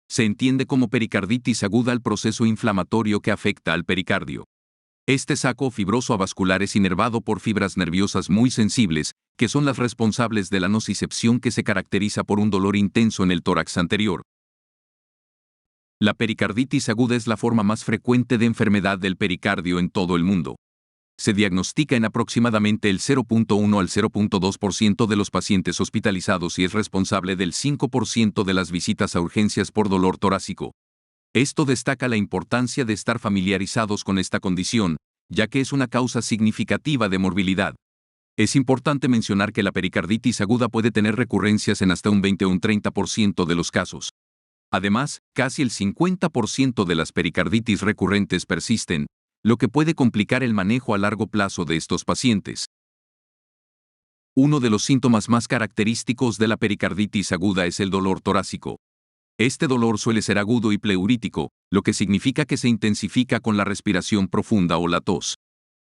Se entiende como pericarditis aguda el proceso inflamatorio que afecta al pericardio. Este saco fibroso avascular es inervado por fibras nerviosas muy sensibles, que son las responsables de la nocicepción que se caracteriza por un dolor intenso en el tórax anterior. La pericarditis aguda es la forma más frecuente de enfermedad del pericardio en todo el mundo. Se diagnostica en aproximadamente el 0.1 al 0.2% de los pacientes hospitalizados y es responsable del 5% de las visitas a urgencias por dolor torácico. Esto destaca la importancia de estar familiarizados con esta condición, ya que es una causa significativa de morbilidad. Es importante mencionar que la pericarditis aguda puede tener recurrencias en hasta un 20 o un 30% de los casos. Además, casi el 50% de las pericarditis recurrentes persisten, lo que puede complicar el manejo a largo plazo de estos pacientes. Uno de los síntomas más característicos de la pericarditis aguda es el dolor torácico. Este dolor suele ser agudo y pleurítico, lo que significa que se intensifica con la respiración profunda o la tos.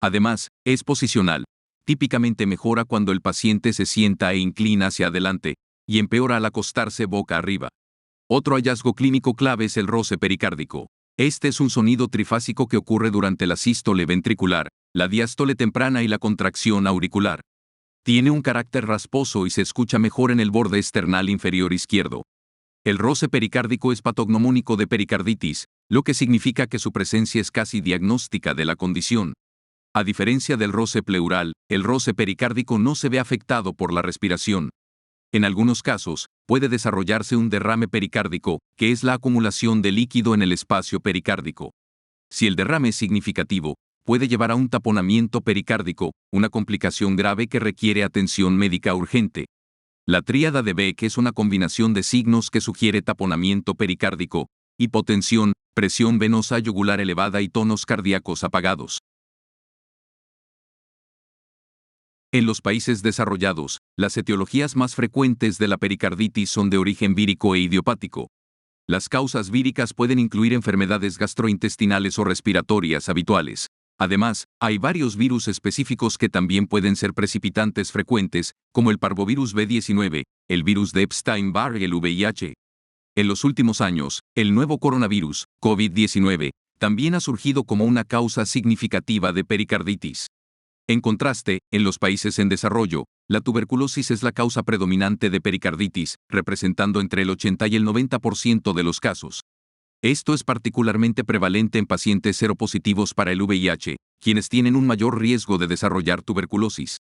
Además, es posicional. Típicamente mejora cuando el paciente se sienta e inclina hacia adelante, y empeora al acostarse boca arriba. Otro hallazgo clínico clave es el roce pericárdico. Este es un sonido trifásico que ocurre durante la sístole ventricular, la diástole temprana y la contracción auricular. Tiene un carácter rasposo y se escucha mejor en el borde esternal inferior izquierdo. El roce pericárdico es patognomónico de pericarditis, lo que significa que su presencia es casi diagnóstica de la condición. A diferencia del roce pleural, el roce pericárdico no se ve afectado por la respiración. En algunos casos, puede desarrollarse un derrame pericárdico, que es la acumulación de líquido en el espacio pericárdico. Si el derrame es significativo, puede llevar a un taponamiento pericárdico, una complicación grave que requiere atención médica urgente. La tríada de Beck es una combinación de signos que sugiere taponamiento pericárdico, hipotensión, presión venosa yugular elevada y tonos cardíacos apagados. En los países desarrollados, las etiologías más frecuentes de la pericarditis son de origen vírico e idiopático. Las causas víricas pueden incluir enfermedades gastrointestinales o respiratorias habituales. Además, hay varios virus específicos que también pueden ser precipitantes frecuentes, como el parvovirus B19, el virus de Epstein-Barr y el VIH. En los últimos años, el nuevo coronavirus, COVID-19, también ha surgido como una causa significativa de pericarditis. En contraste, en los países en desarrollo, la tuberculosis es la causa predominante de pericarditis, representando entre el 80 y el 90% de los casos. Esto es particularmente prevalente en pacientes seropositivos para el VIH, quienes tienen un mayor riesgo de desarrollar tuberculosis.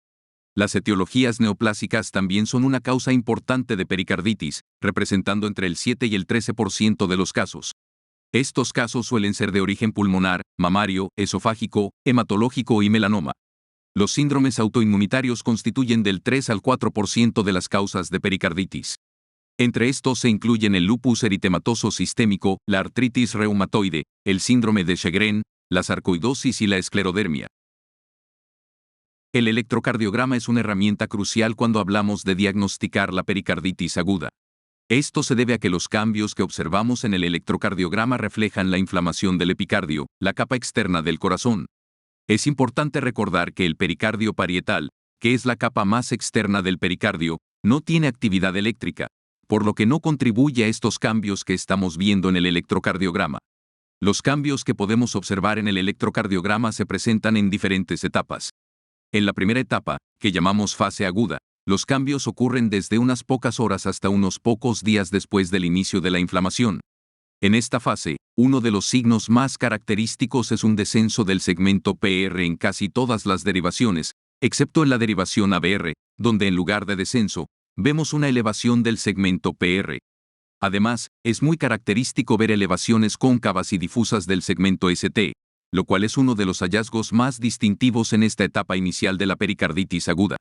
Las etiologías neoplásicas también son una causa importante de pericarditis, representando entre el 7 y el 13% de los casos. Estos casos suelen ser de origen pulmonar, mamario, esofágico, hematológico y melanoma. Los síndromes autoinmunitarios constituyen del 3 al 4% de las causas de pericarditis. Entre estos se incluyen el lupus eritematoso sistémico, la artritis reumatoide, el síndrome de Sjögren, la sarcoidosis y la esclerodermia. El electrocardiograma es una herramienta crucial cuando hablamos de diagnosticar la pericarditis aguda. Esto se debe a que los cambios que observamos en el electrocardiograma reflejan la inflamación del epicardio, la capa externa del corazón. Es importante recordar que el pericardio parietal, que es la capa más externa del pericardio, no tiene actividad eléctrica, por lo que no contribuye a estos cambios que estamos viendo en el electrocardiograma. Los cambios que podemos observar en el electrocardiograma se presentan en diferentes etapas. En la primera etapa, que llamamos fase aguda, los cambios ocurren desde unas pocas horas hasta unos pocos días después del inicio de la inflamación. En esta fase, uno de los signos más característicos es un descenso del segmento PR en casi todas las derivaciones, excepto en la derivación ABR, donde en lugar de descenso, vemos una elevación del segmento PR. Además, es muy característico ver elevaciones cóncavas y difusas del segmento ST, lo cual es uno de los hallazgos más distintivos en esta etapa inicial de la pericarditis aguda.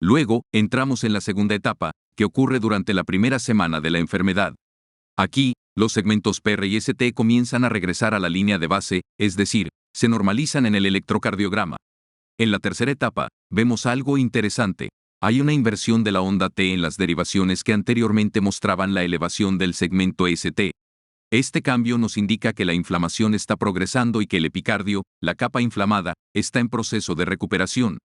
Luego, entramos en la segunda etapa, que ocurre durante la primera semana de la enfermedad. Aquí, los segmentos PR y ST comienzan a regresar a la línea de base, es decir, se normalizan en el electrocardiograma. En la tercera etapa, vemos algo interesante. Hay una inversión de la onda T en las derivaciones que anteriormente mostraban la elevación del segmento ST. Este cambio nos indica que la inflamación está progresando y que el epicardio, la capa inflamada, está en proceso de recuperación.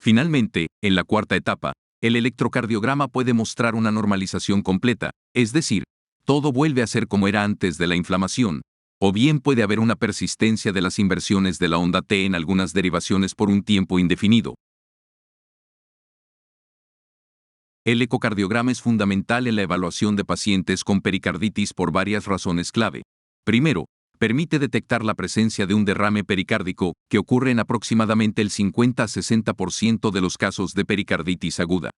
Finalmente, en la cuarta etapa, el electrocardiograma puede mostrar una normalización completa, es decir, todo vuelve a ser como era antes de la inflamación, o bien puede haber una persistencia de las inversiones de la onda T en algunas derivaciones por un tiempo indefinido. El ecocardiograma es fundamental en la evaluación de pacientes con pericarditis por varias razones clave. Primero, permite detectar la presencia de un derrame pericárdico, que ocurre en aproximadamente el 50 a 60% de los casos de pericarditis aguda.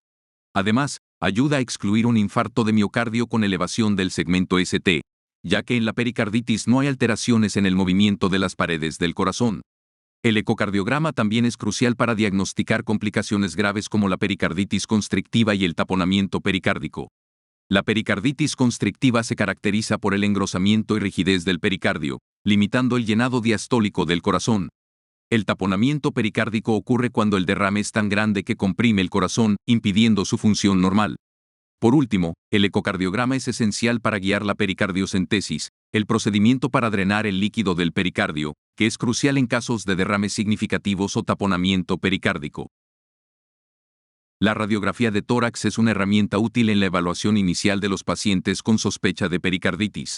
Además, ayuda a excluir un infarto de miocardio con elevación del segmento ST, ya que en la pericarditis no hay alteraciones en el movimiento de las paredes del corazón. El ecocardiograma también es crucial para diagnosticar complicaciones graves como la pericarditis constrictiva y el taponamiento pericárdico. La pericarditis constrictiva se caracteriza por el engrosamiento y rigidez del pericardio, limitando el llenado diastólico del corazón. El taponamiento pericárdico ocurre cuando el derrame es tan grande que comprime el corazón, impidiendo su función normal. Por último, el ecocardiograma es esencial para guiar la pericardiocentesis, el procedimiento para drenar el líquido del pericardio, que es crucial en casos de derrames significativos o taponamiento pericárdico. La radiografía de tórax es una herramienta útil en la evaluación inicial de los pacientes con sospecha de pericarditis.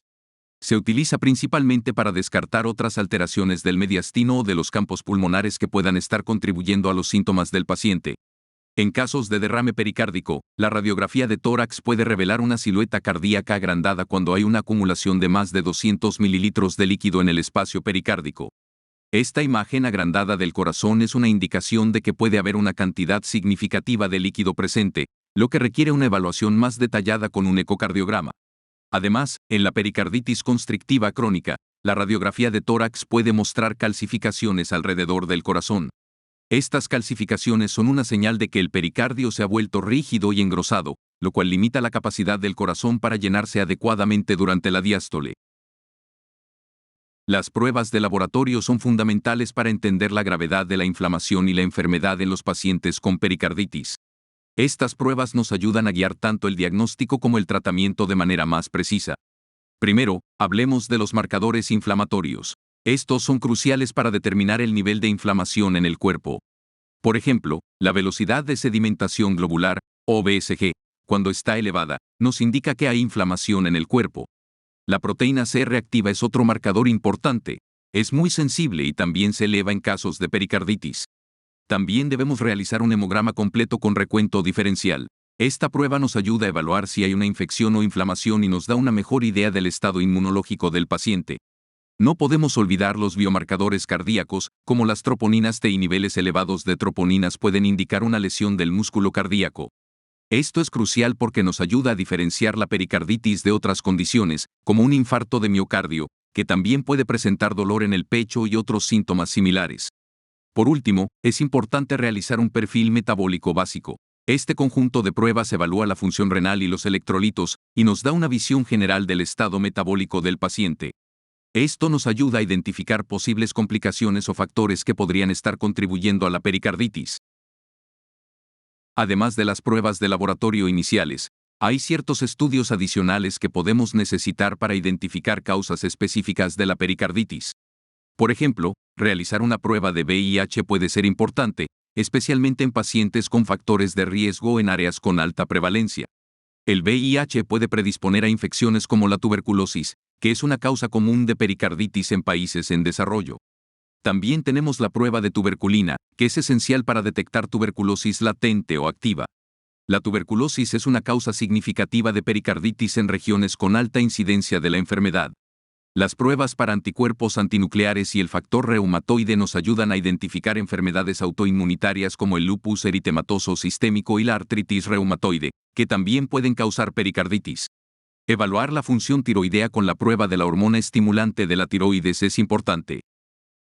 Se utiliza principalmente para descartar otras alteraciones del mediastino o de los campos pulmonares que puedan estar contribuyendo a los síntomas del paciente. En casos de derrame pericárdico, la radiografía de tórax puede revelar una silueta cardíaca agrandada cuando hay una acumulación de más de 200 mililitros de líquido en el espacio pericárdico. Esta imagen agrandada del corazón es una indicación de que puede haber una cantidad significativa de líquido presente, lo que requiere una evaluación más detallada con un ecocardiograma. Además, en la pericarditis constrictiva crónica, la radiografía de tórax puede mostrar calcificaciones alrededor del corazón. Estas calcificaciones son una señal de que el pericardio se ha vuelto rígido y engrosado, lo cual limita la capacidad del corazón para llenarse adecuadamente durante la diástole. Las pruebas de laboratorio son fundamentales para entender la gravedad de la inflamación y la enfermedad en los pacientes con pericarditis. Estas pruebas nos ayudan a guiar tanto el diagnóstico como el tratamiento de manera más precisa. Primero, hablemos de los marcadores inflamatorios. Estos son cruciales para determinar el nivel de inflamación en el cuerpo. Por ejemplo, la velocidad de sedimentación globular, o BSG, cuando está elevada, nos indica que hay inflamación en el cuerpo. La proteína C reactiva es otro marcador importante. Es muy sensible y también se eleva en casos de pericarditis. También debemos realizar un hemograma completo con recuento diferencial. Esta prueba nos ayuda a evaluar si hay una infección o inflamación y nos da una mejor idea del estado inmunológico del paciente. No podemos olvidar los biomarcadores cardíacos, como las troponinas T y niveles elevados de troponinas pueden indicar una lesión del músculo cardíaco. Esto es crucial porque nos ayuda a diferenciar la pericarditis de otras condiciones, como un infarto de miocardio, que también puede presentar dolor en el pecho y otros síntomas similares. Por último, es importante realizar un perfil metabólico básico. Este conjunto de pruebas evalúa la función renal y los electrolitos, y nos da una visión general del estado metabólico del paciente. Esto nos ayuda a identificar posibles complicaciones o factores que podrían estar contribuyendo a la pericarditis. Además de las pruebas de laboratorio iniciales, hay ciertos estudios adicionales que podemos necesitar para identificar causas específicas de la pericarditis. Por ejemplo, realizar una prueba de VIH puede ser importante, especialmente en pacientes con factores de riesgo en áreas con alta prevalencia. El VIH puede predisponer a infecciones como la tuberculosis, que es una causa común de pericarditis en países en desarrollo. También tenemos la prueba de tuberculina, que es esencial para detectar tuberculosis latente o activa. La tuberculosis es una causa significativa de pericarditis en regiones con alta incidencia de la enfermedad. Las pruebas para anticuerpos antinucleares y el factor reumatoide nos ayudan a identificar enfermedades autoinmunitarias como el lupus eritematoso sistémico y la artritis reumatoide, que también pueden causar pericarditis. Evaluar la función tiroidea con la prueba de la hormona estimulante de la tiroides es importante.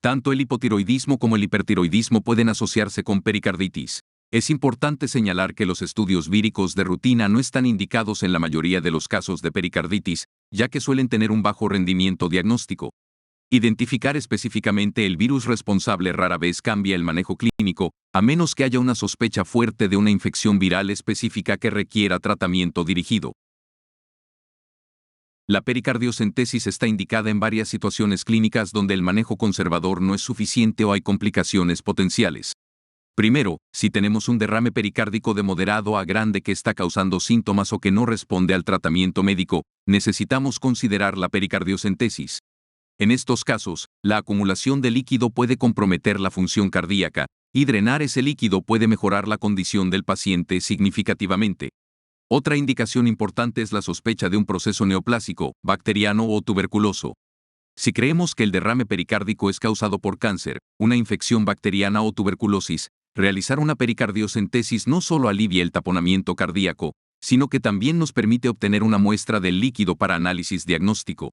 Tanto el hipotiroidismo como el hipertiroidismo pueden asociarse con pericarditis. Es importante señalar que los estudios víricos de rutina no están indicados en la mayoría de los casos de pericarditis, ya que suelen tener un bajo rendimiento diagnóstico. Identificar específicamente el virus responsable rara vez cambia el manejo clínico, a menos que haya una sospecha fuerte de una infección viral específica que requiera tratamiento dirigido. La pericardiocentesis está indicada en varias situaciones clínicas donde el manejo conservador no es suficiente o hay complicaciones potenciales. Primero, si tenemos un derrame pericárdico de moderado a grande que está causando síntomas o que no responde al tratamiento médico, necesitamos considerar la pericardiocentesis. En estos casos, la acumulación de líquido puede comprometer la función cardíaca, y drenar ese líquido puede mejorar la condición del paciente significativamente. Otra indicación importante es la sospecha de un proceso neoplásico, bacteriano o tuberculoso. Si creemos que el derrame pericárdico es causado por cáncer, una infección bacteriana o tuberculosis, realizar una pericardiocentesis no solo alivia el taponamiento cardíaco, sino que también nos permite obtener una muestra del líquido para análisis diagnóstico.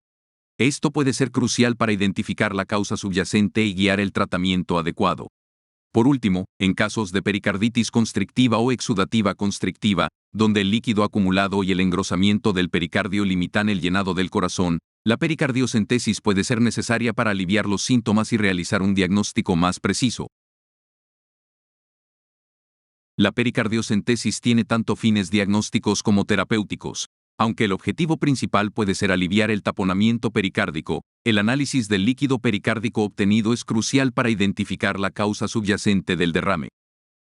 Esto puede ser crucial para identificar la causa subyacente y guiar el tratamiento adecuado. Por último, en casos de pericarditis constrictiva o exudativa constrictiva, donde el líquido acumulado y el engrosamiento del pericardio limitan el llenado del corazón, la pericardiocentesis puede ser necesaria para aliviar los síntomas y realizar un diagnóstico más preciso. La pericardiocentesis tiene tanto fines diagnósticos como terapéuticos. Aunque el objetivo principal puede ser aliviar el taponamiento pericárdico, el análisis del líquido pericárdico obtenido es crucial para identificar la causa subyacente del derrame.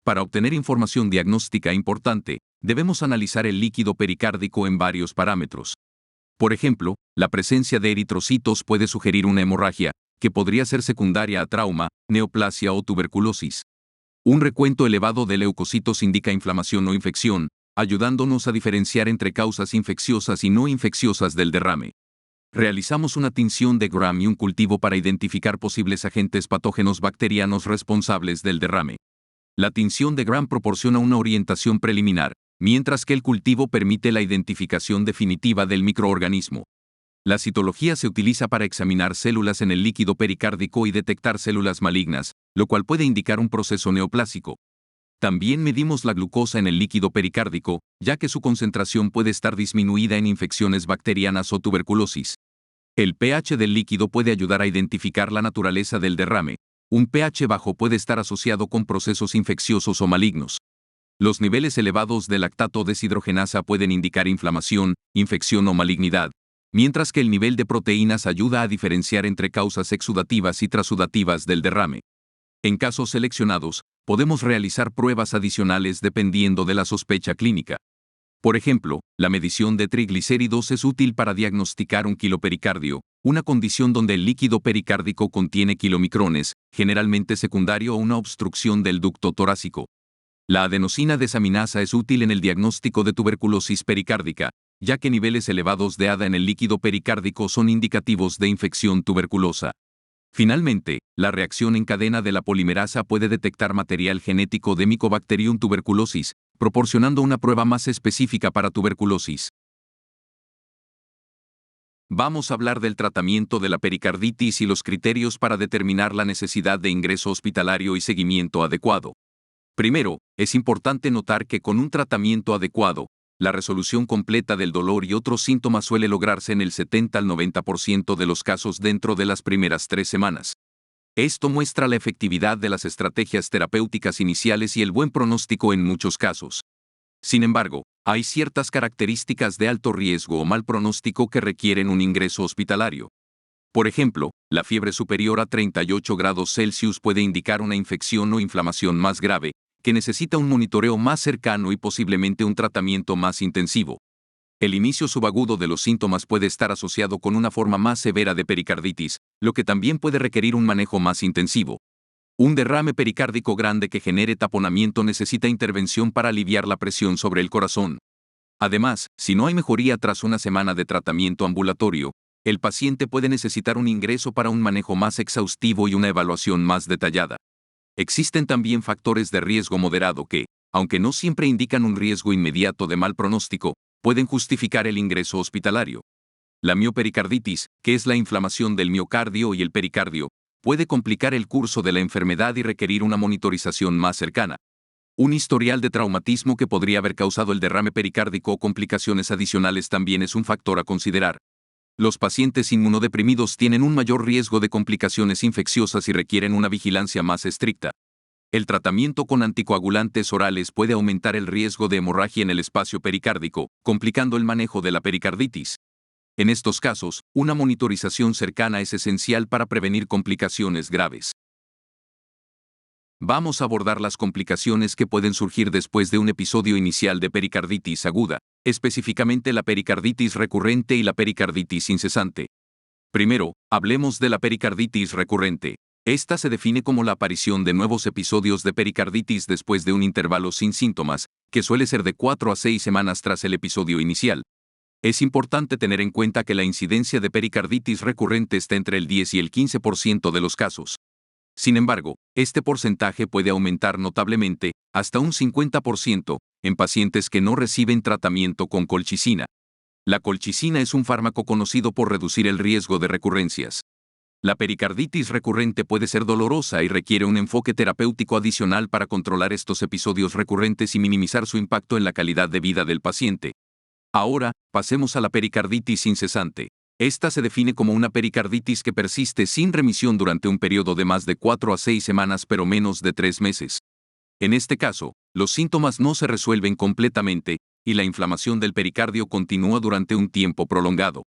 Para obtener información diagnóstica importante, debemos analizar el líquido pericárdico en varios parámetros. Por ejemplo, la presencia de eritrocitos puede sugerir una hemorragia, que podría ser secundaria a trauma, neoplasia o tuberculosis. Un recuento elevado de leucocitos indica inflamación o infección, ayudándonos a diferenciar entre causas infecciosas y no infecciosas del derrame. Realizamos una tinción de Gram y un cultivo para identificar posibles agentes patógenos bacterianos responsables del derrame. La tinción de Gram proporciona una orientación preliminar, mientras que el cultivo permite la identificación definitiva del microorganismo. La citología se utiliza para examinar células en el líquido pericárdico y detectar células malignas, lo cual puede indicar un proceso neoplásico. También medimos la glucosa en el líquido pericárdico, ya que su concentración puede estar disminuida en infecciones bacterianas o tuberculosis. El pH del líquido puede ayudar a identificar la naturaleza del derrame. Un pH bajo puede estar asociado con procesos infecciosos o malignos. Los niveles elevados de lactato deshidrogenasa pueden indicar inflamación, infección o malignidad, mientras que el nivel de proteínas ayuda a diferenciar entre causas exudativas y trasudativas del derrame. En casos seleccionados, podemos realizar pruebas adicionales dependiendo de la sospecha clínica. Por ejemplo, la medición de triglicéridos es útil para diagnosticar un quilopericardio, una condición donde el líquido pericárdico contiene kilomicrones, generalmente secundario a una obstrucción del ducto torácico. La adenosina desaminasa es útil en el diagnóstico de tuberculosis pericárdica, ya que niveles elevados de ADA en el líquido pericárdico son indicativos de infección tuberculosa. Finalmente, la reacción en cadena de la polimerasa puede detectar material genético de Mycobacterium tuberculosis, proporcionando una prueba más específica para tuberculosis. Vamos a hablar del tratamiento de la pericarditis y los criterios para determinar la necesidad de ingreso hospitalario y seguimiento adecuado. Primero, es importante notar que con un tratamiento adecuado, la resolución completa del dolor y otros síntomas suele lograrse en el 70 al 90% de los casos dentro de las primeras 3 semanas. Esto muestra la efectividad de las estrategias terapéuticas iniciales y el buen pronóstico en muchos casos. Sin embargo, hay ciertas características de alto riesgo o mal pronóstico que requieren un ingreso hospitalario. Por ejemplo, la fiebre superior a 38 grados Celsius puede indicar una infección o inflamación más grave, que necesita un monitoreo más cercano y posiblemente un tratamiento más intensivo. El inicio subagudo de los síntomas puede estar asociado con una forma más severa de pericarditis, lo que también puede requerir un manejo más intensivo. Un derrame pericárdico grande que genere taponamiento necesita intervención para aliviar la presión sobre el corazón. Además, si no hay mejoría tras una semana de tratamiento ambulatorio, el paciente puede necesitar un ingreso para un manejo más exhaustivo y una evaluación más detallada. Existen también factores de riesgo moderado que, aunque no siempre indican un riesgo inmediato de mal pronóstico, pueden justificar el ingreso hospitalario. La miopericarditis, que es la inflamación del miocardio y el pericardio, puede complicar el curso de la enfermedad y requerir una monitorización más cercana. Un historial de traumatismo que podría haber causado el derrame pericárdico o complicaciones adicionales también es un factor a considerar. Los pacientes inmunodeprimidos tienen un mayor riesgo de complicaciones infecciosas y requieren una vigilancia más estricta. El tratamiento con anticoagulantes orales puede aumentar el riesgo de hemorragia en el espacio pericárdico, complicando el manejo de la pericarditis. En estos casos, una monitorización cercana es esencial para prevenir complicaciones graves. Vamos a abordar las complicaciones que pueden surgir después de un episodio inicial de pericarditis aguda. específicamente la pericarditis recurrente y la pericarditis incesante. Primero, hablemos de la pericarditis recurrente. Esta se define como la aparición de nuevos episodios de pericarditis después de un intervalo sin síntomas, que suele ser de 4 a 6 semanas tras el episodio inicial. Es importante tener en cuenta que la incidencia de pericarditis recurrente está entre el 10 y el 15% de los casos. Sin embargo, este porcentaje puede aumentar notablemente, hasta un 50%, en pacientes que no reciben tratamiento con colchicina. La colchicina es un fármaco conocido por reducir el riesgo de recurrencias. La pericarditis recurrente puede ser dolorosa y requiere un enfoque terapéutico adicional para controlar estos episodios recurrentes y minimizar su impacto en la calidad de vida del paciente. Ahora, pasemos a la pericarditis incesante. Esta se define como una pericarditis que persiste sin remisión durante un periodo de más de 4 a 6 semanas pero menos de 3 meses. En este caso, los síntomas no se resuelven completamente y la inflamación del pericardio continúa durante un tiempo prolongado.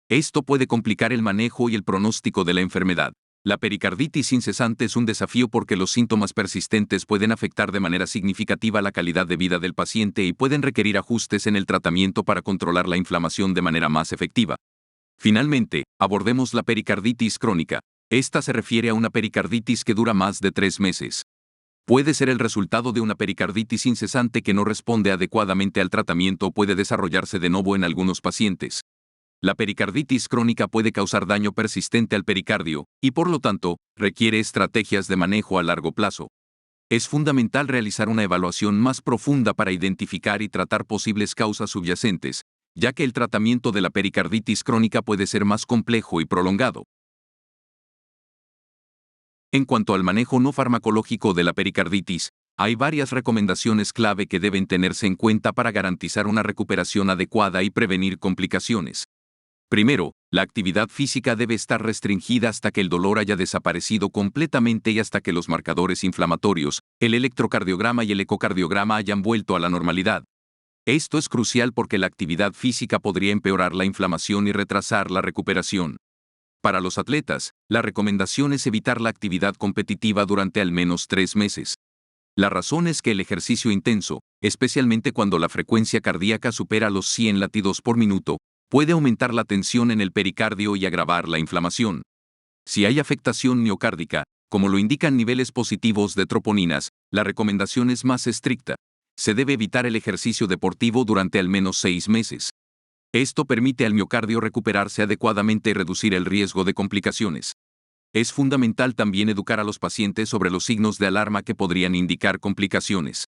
Esto puede complicar el manejo y el pronóstico de la enfermedad. La pericarditis incesante es un desafío porque los síntomas persistentes pueden afectar de manera significativa la calidad de vida del paciente y pueden requerir ajustes en el tratamiento para controlar la inflamación de manera más efectiva. Finalmente, abordemos la pericarditis crónica. Esta se refiere a una pericarditis que dura más de 3 meses. Puede ser el resultado de una pericarditis incesante que no responde adecuadamente al tratamiento o puede desarrollarse de nuevo en algunos pacientes. La pericarditis crónica puede causar daño persistente al pericardio y, por lo tanto, requiere estrategias de manejo a largo plazo. Es fundamental realizar una evaluación más profunda para identificar y tratar posibles causas subyacentes, ya que el tratamiento de la pericarditis crónica puede ser más complejo y prolongado. En cuanto al manejo no farmacológico de la pericarditis, hay varias recomendaciones clave que deben tenerse en cuenta para garantizar una recuperación adecuada y prevenir complicaciones. Primero, la actividad física debe estar restringida hasta que el dolor haya desaparecido completamente y hasta que los marcadores inflamatorios, el electrocardiograma y el ecocardiograma hayan vuelto a la normalidad. Esto es crucial porque la actividad física podría empeorar la inflamación y retrasar la recuperación. Para los atletas, la recomendación es evitar la actividad competitiva durante al menos 3 meses. La razón es que el ejercicio intenso, especialmente cuando la frecuencia cardíaca supera los 100 latidos por minuto, puede aumentar la tensión en el pericardio y agravar la inflamación. Si hay afectación miocárdica, como lo indican niveles positivos de troponinas, la recomendación es más estricta. Se debe evitar el ejercicio deportivo durante al menos 6 meses. Esto permite al miocardio recuperarse adecuadamente y reducir el riesgo de complicaciones. Es fundamental también educar a los pacientes sobre los signos de alarma que podrían indicar complicaciones.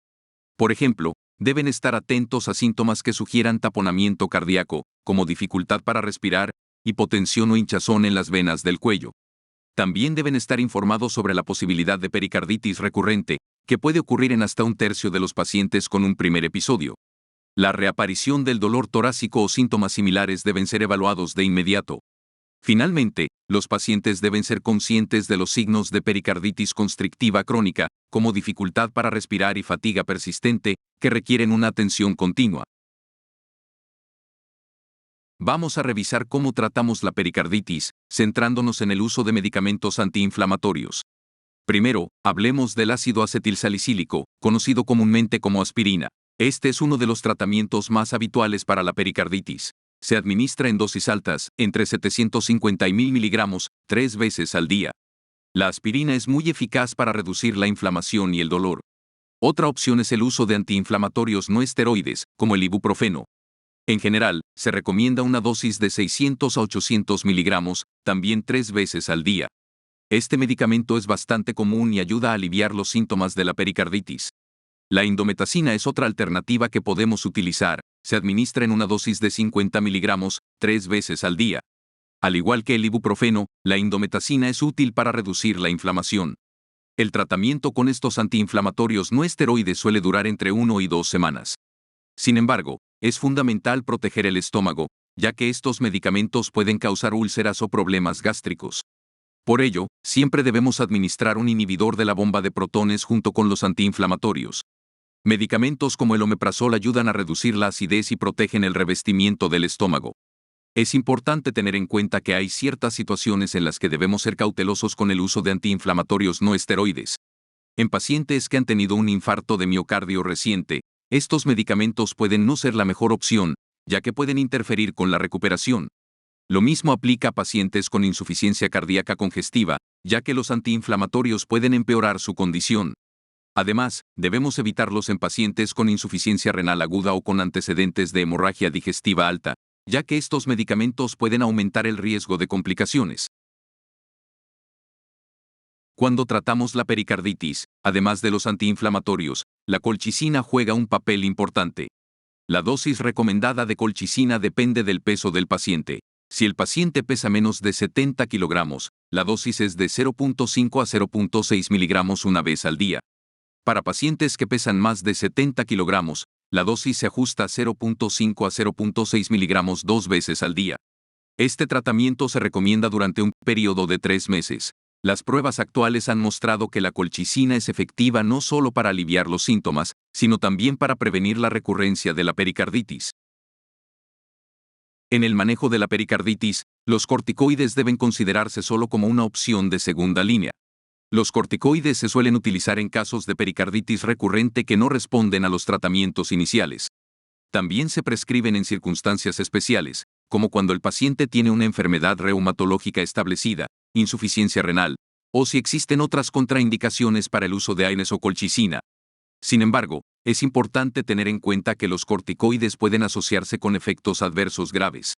Por ejemplo, deben estar atentos a síntomas que sugieran taponamiento cardíaco, como dificultad para respirar, hipotensión o hinchazón en las venas del cuello. También deben estar informados sobre la posibilidad de pericarditis recurrente, que puede ocurrir en hasta un tercio de los pacientes con un primer episodio. La reaparición del dolor torácico o síntomas similares deben ser evaluados de inmediato. Finalmente, los pacientes deben ser conscientes de los signos de pericarditis constrictiva crónica, como dificultad para respirar y fatiga persistente, que requieren una atención continua. Vamos a revisar cómo tratamos la pericarditis, centrándonos en el uso de medicamentos antiinflamatorios. Primero, hablemos del ácido acetilsalicílico, conocido comúnmente como aspirina. Este es uno de los tratamientos más habituales para la pericarditis. Se administra en dosis altas, entre 750 y 1000 miligramos, 3 veces al día. La aspirina es muy eficaz para reducir la inflamación y el dolor. Otra opción es el uso de antiinflamatorios no esteroides, como el ibuprofeno. En general, se recomienda una dosis de 600 a 800 miligramos, también 3 veces al día. Este medicamento es bastante común y ayuda a aliviar los síntomas de la pericarditis. La indometacina es otra alternativa que podemos utilizar. Se administra en una dosis de 50 miligramos, 3 veces al día. Al igual que el ibuprofeno, la indometacina es útil para reducir la inflamación. El tratamiento con estos antiinflamatorios no esteroides suele durar entre 1 y 2 semanas. Sin embargo, es fundamental proteger el estómago, ya que estos medicamentos pueden causar úlceras o problemas gástricos. Por ello, siempre debemos administrar un inhibidor de la bomba de protones junto con los antiinflamatorios. Medicamentos como el omeprazol ayudan a reducir la acidez y protegen el revestimiento del estómago. Es importante tener en cuenta que hay ciertas situaciones en las que debemos ser cautelosos con el uso de antiinflamatorios no esteroides. En pacientes que han tenido un infarto de miocardio reciente, Estos medicamentos pueden no ser la mejor opción, ya que pueden interferir con la recuperación. Lo mismo aplica a pacientes con insuficiencia cardíaca congestiva, ya que los antiinflamatorios pueden empeorar su condición. Además, debemos evitarlos en pacientes con insuficiencia renal aguda o con antecedentes de hemorragia digestiva alta, ya que estos medicamentos pueden aumentar el riesgo de complicaciones. Cuando tratamos la pericarditis, además de los antiinflamatorios, la colchicina juega un papel importante. La dosis recomendada de colchicina depende del peso del paciente. Si el paciente pesa menos de 70 kilogramos, la dosis es de 0.5 a 0.6 miligramos una vez al día. Para pacientes que pesan más de 70 kilogramos, la dosis se ajusta a 0.5 a 0.6 miligramos 2 veces al día. Este tratamiento se recomienda durante un periodo de 3 meses. Las pruebas actuales han mostrado que la colchicina es efectiva no solo para aliviar los síntomas, sino también para prevenir la recurrencia de la pericarditis. En el manejo de la pericarditis, los corticoides deben considerarse solo como una opción de segunda línea. Los corticoides se suelen utilizar en casos de pericarditis recurrente que no responden a los tratamientos iniciales. También se prescriben en circunstancias especiales, como cuando el paciente tiene una enfermedad reumatológica establecida, insuficiencia renal, o si existen otras contraindicaciones para el uso de AINES o colchicina. Sin embargo, es importante tener en cuenta que los corticoides pueden asociarse con efectos adversos graves.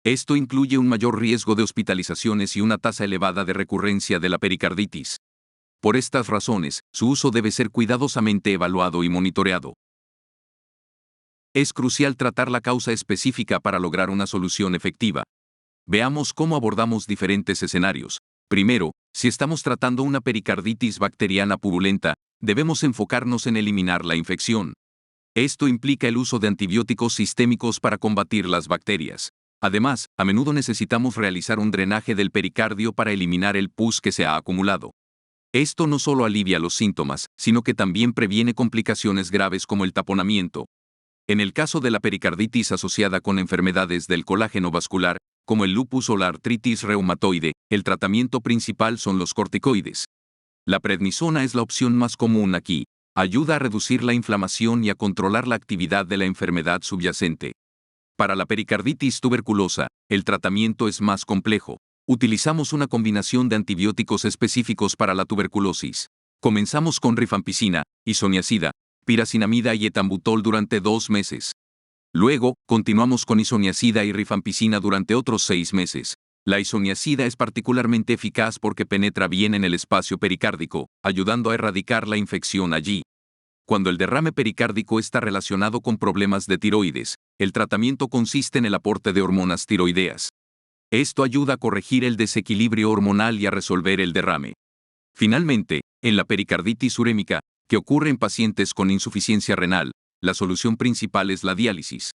Esto incluye un mayor riesgo de hospitalizaciones y una tasa elevada de recurrencia de la pericarditis. Por estas razones, su uso debe ser cuidadosamente evaluado y monitoreado. Es crucial tratar la causa específica para lograr una solución efectiva. Veamos cómo abordamos diferentes escenarios. Primero, si estamos tratando una pericarditis bacteriana purulenta, debemos enfocarnos en eliminar la infección. Esto implica el uso de antibióticos sistémicos para combatir las bacterias. Además, a menudo necesitamos realizar un drenaje del pericardio para eliminar el pus que se ha acumulado. Esto no solo alivia los síntomas, sino que también previene complicaciones graves como el taponamiento. En el caso de la pericarditis asociada con enfermedades del colágeno vascular, como el lupus o la artritis reumatoide, el tratamiento principal son los corticoides. La prednisona es la opción más común aquí. Ayuda a reducir la inflamación y a controlar la actividad de la enfermedad subyacente. Para la pericarditis tuberculosa, el tratamiento es más complejo. Utilizamos una combinación de antibióticos específicos para la tuberculosis. Comenzamos con rifampicina, isoniazida, piracinamida y etambutol durante 2 meses. Luego, continuamos con isoniazida y rifampicina durante otros 6 meses. La isoniazida es particularmente eficaz porque penetra bien en el espacio pericárdico, ayudando a erradicar la infección allí. Cuando el derrame pericárdico está relacionado con problemas de tiroides, el tratamiento consiste en el aporte de hormonas tiroideas. Esto ayuda a corregir el desequilibrio hormonal y a resolver el derrame. Finalmente, en la pericarditis urémica, que ocurre en pacientes con insuficiencia renal, la solución principal es la diálisis.